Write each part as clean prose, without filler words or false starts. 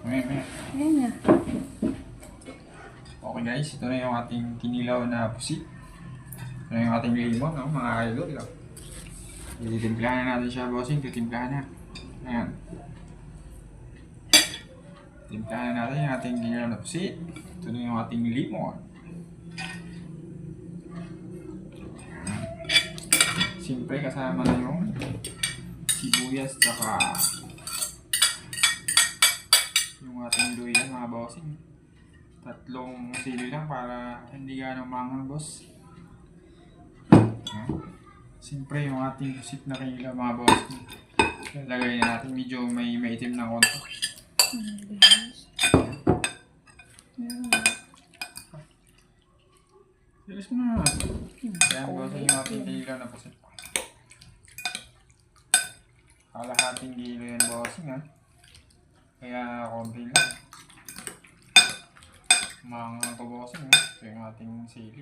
Ayan na. Okay guys, ito na yung ating kinilaw na pusit. Ito na yung ating limon, no, mga idol. Titimplahan na natin siya, bossing. Titimplahan na. Ayan. Timplahan na natin yung ating kinilaw na pusit. Ito na yung ating limon. Siyempre kasama na yung sibuyas tsaka yung ating luya, mga bossing. 3 sili lang para hindi ganong manghang, boss. Siyempre yung ating pusit na kinilaw, mga bossing. Lagay na natin, medyo may maitim na konto. Bilis mo na. Ayan, bossing, yung ating kinilaw na pusit. Kalahating kilo yan, bossing, ha. Kaya konti lang. Mga bossing, ha. Ito yung ating sili.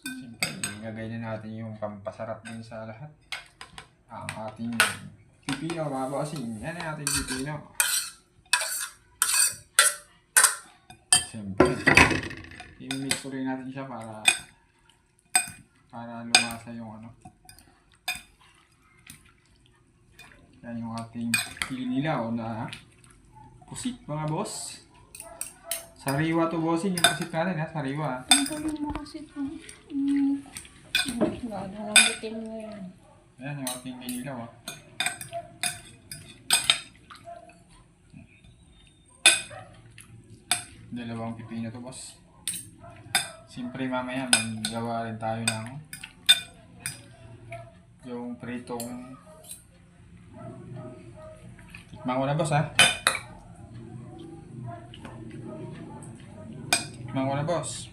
Siyempre, ilagay na natin yung pampasarap din sa lahat. Ang ating pipino, mga bossing. Yan ang ating pipino. Siyempre, i-mix ko rin natin siya para lumasa yung ano. Yan yung ating kinilaw na pusit, mga boss. Sariwa to, bossing, yung pusit natin, ha? Sariwa. Ang galing mo kasi ito. Nalambutin mo yan. Ayan yung ating kinilaw, ha? Dalawang pipino to, boss. Siyempre mamaya magawa rin tayo ng yung pritong. Tikman ko na, boss, ha? Tikman ko na, boss.